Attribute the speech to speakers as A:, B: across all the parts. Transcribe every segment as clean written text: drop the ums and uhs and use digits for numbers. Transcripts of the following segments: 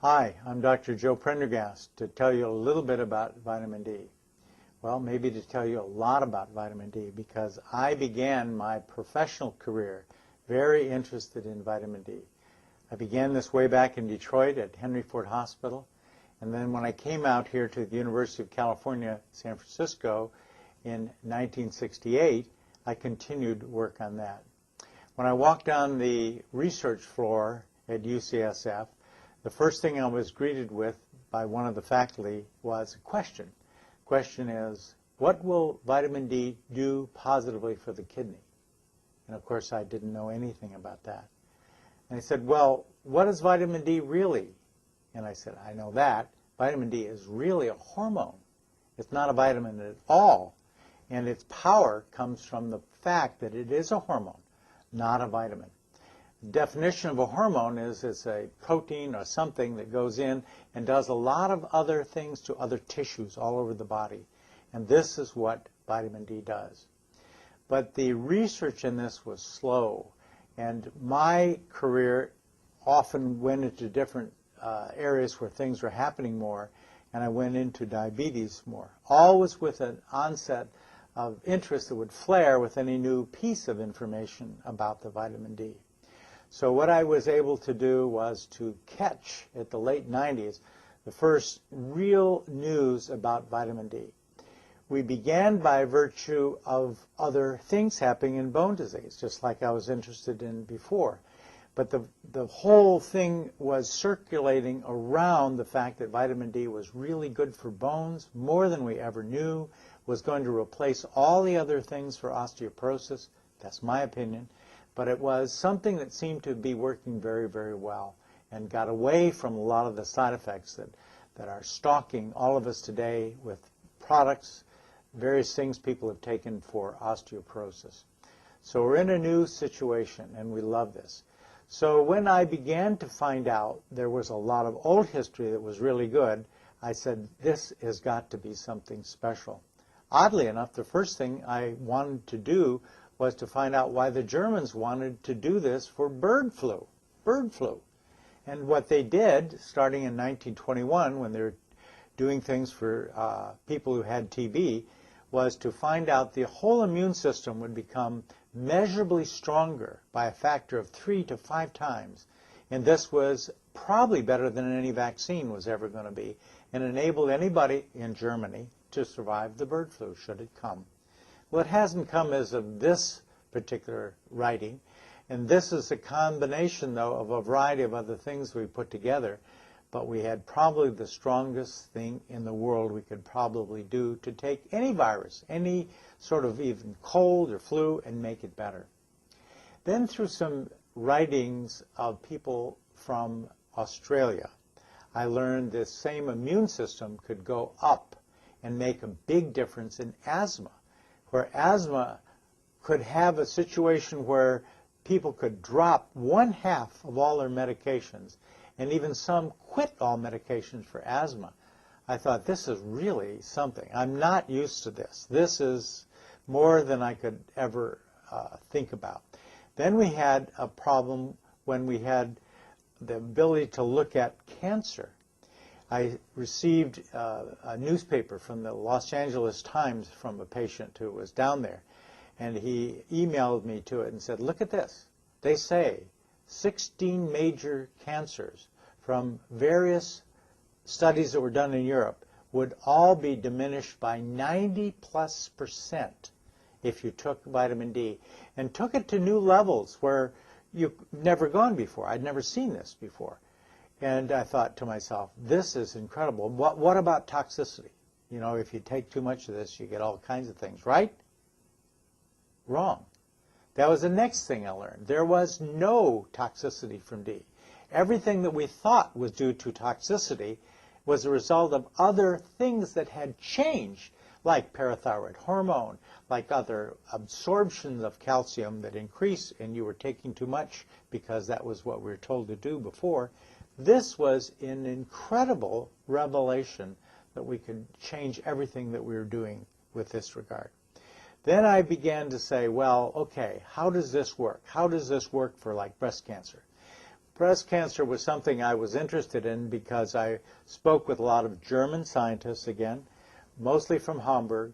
A: Hi, I'm Dr. Joe Prendergast to tell you a little bit about vitamin D. Well, maybe to tell you a lot about vitamin D because I began my professional career very interested in vitamin D. I began this way back in Detroit at Henry Ford Hospital, and then when I came out here to the University of California, San Francisco in 1968, I continued work on that. When I walked on the research floor at UCSF, the first thing I was greeted with by one of the faculty was a question. The question is, what will vitamin D do positively for the kidney? And of course, I didn't know anything about that. And he said, well, what is vitamin D really? And I said, I know that. Vitamin D is really a hormone. It's not a vitamin at all. And its power comes from the fact that it is a hormone, not a vitamin. The definition of a hormone is it's a protein or something that goes in and does a lot of other things to other tissues all over the body. And this is what vitamin D does. But the research in this was slow. And my career often went into different areas where things were happening more. And I went into diabetes more, always with an onset of interest that would flare with any new piece of information about the vitamin D. So what I was able to do was to catch, at the late 90s, the first real news about vitamin D. We began by virtue of other things happening in bone disease, just like I was interested in before. But the whole thing was circulating around the fact that vitamin D was really good for bones, more than we ever knew, was going to replace all the other things for osteoporosis. That's my opinion. But it was something that seemed to be working very, very well and got away from a lot of the side effects that are stalking all of us today with products, various things people have taken for osteoporosis. So we're in a new situation, and we love this. So when I began to find out there was a lot of old history that was really good, I said, this has got to be something special. Oddly enough, the first thing I wanted to do was to find out why the Germans wanted to do this for bird flu. And what they did, starting in 1921, when they were doing things for people who had TB, was to find out the whole immune system would become measurably stronger by a factor of 3 to 5 times. And this was probably better than any vaccine was ever going to be, and enabled anybody in Germany to survive the bird flu, should it come. Well, it hasn't come as of this particular writing, and this is a combination, though, of a variety of other things we put together, but we had probably the strongest thing in the world we could probably do to take any virus, any sort of even cold or flu, and make it better. Then through some writings of people from Australia, I learned this same immune system could go up and make a big difference in asthma, where asthma could have a situation where people could drop 1/2 of all their medications, and even some quit all medications for asthma. I thought, this is really something. I'm not used to this. This is more than I could ever think about. Then we had a problem when we had the ability to look at cancer. I received a newspaper from the Los Angeles Times from a patient who was down there, and he emailed me to it and said, look at this. They say 16 major cancers from various studies that were done in Europe would all be diminished by 90+% if you took vitamin D, and took it to new levels where you've never gone before. I'd never seen this before. And I thought to myself, this is incredible. What about toxicity? You know, if you take too much of this, you get all kinds of things, right? Wrong. That was the next thing I learned. There was no toxicity from D. Everything that we thought was due to toxicity was a result of other things that had changed, like parathyroid hormone, like other absorptions of calcium that increase, and you were taking too much because that was what we were told to do before. This was an incredible revelation that we could change everything that we were doing with this regard. Then I began to say, well, okay, how does this work? How does this work for like breast cancer? breast cancer was something I was interested in because I spoke with a lot of German scientists, again, mostly from Hamburg,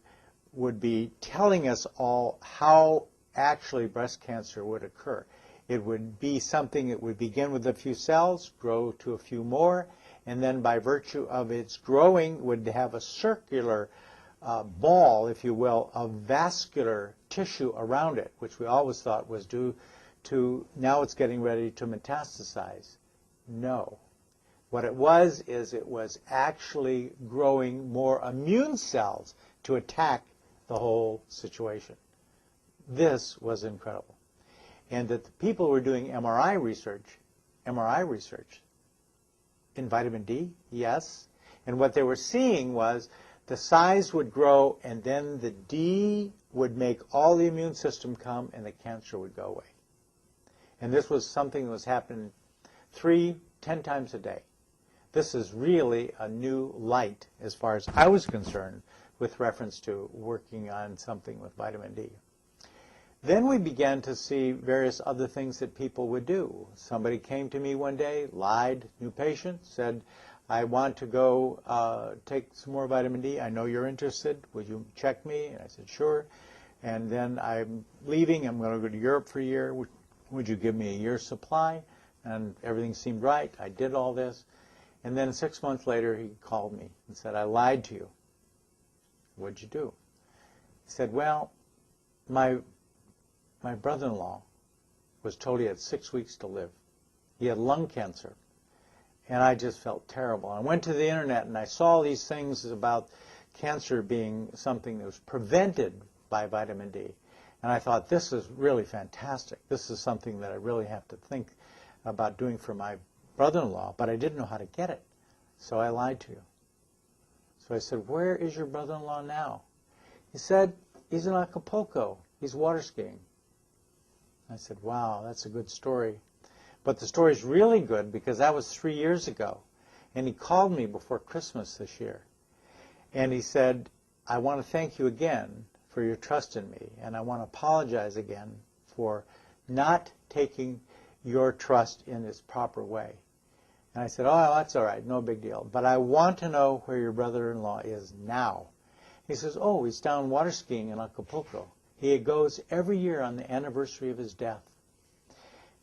A: would be telling us all how actually breast cancer would occur. It would be something that would begin with a few cells, grow to a few more, and then by virtue of its growing would have a circular ball, if you will, of vascular tissue around it, which we always thought was due to now it's getting ready to metastasize. No. What it was is it was actually growing more immune cells to attack the whole situation. This was incredible. And that the people were doing MRI research in vitamin D, yes. And what they were seeing was the size would grow and then the D would make all the immune system come and the cancer would go away. And this was something that was happening 10 times a day. This is really a new light as far as I was concerned with reference to working on something with vitamin D. Then we began to see various other things that people would do. Somebody came to me one day, lied, new patient, said, I want to go take some more vitamin D. I know you're interested. Would you check me? And I said, sure. And then I'm leaving. I'm going to go to Europe for a year. Would you give me a year's supply? And everything seemed right. I did all this. And then 6 months later, he called me and said, I lied to you. What'd you do? He said, well, my brother-in-law was told he had 6 weeks to live. He had lung cancer. And I just felt terrible. I went to the internet and I saw these things about cancer being something that was prevented by vitamin D. And I thought, this is really fantastic. This is something that I really have to think about doing for my brother-in-law, but I didn't know how to get it. So I lied to you. So I said, where is your brother-in-law now? He said, he's in Acapulco. He's water skiing. I said, wow, that's a good story. But the story's really good because that was 3 years ago. And he called me before Christmas this year. And he said, I want to thank you again for your trust in me. And I want to apologize again for not taking your trust in its proper way. And I said, oh, that's all right, no big deal. But I want to know where your brother-in-law is now. He says, oh, he's down water skiing in Acapulco. He goes every year on the anniversary of his death.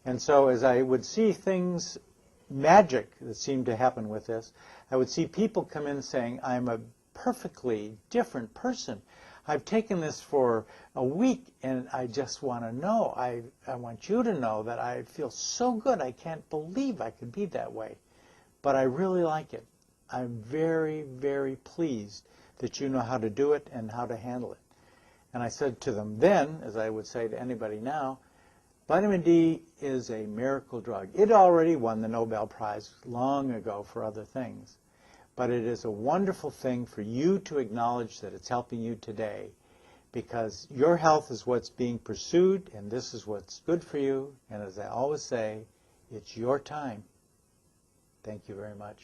A: And so as I would see things, magic that seemed to happen with this, I would see people come in saying, I'm a perfectly different person. I've taken this for a week and I just want to know. I want you to know that I feel so good. I can't believe I could be that way. But I really like it. I'm very, very pleased that you know how to do it and how to handle it. And I said to them then, as I would say to anybody now, vitamin D is a miracle drug. It already won the Nobel Prize long ago for other things. But it is a wonderful thing for you to acknowledge that it's helping you today, because your health is what's being pursued, and this is what's good for you. And as I always say, it's your time. Thank you very much.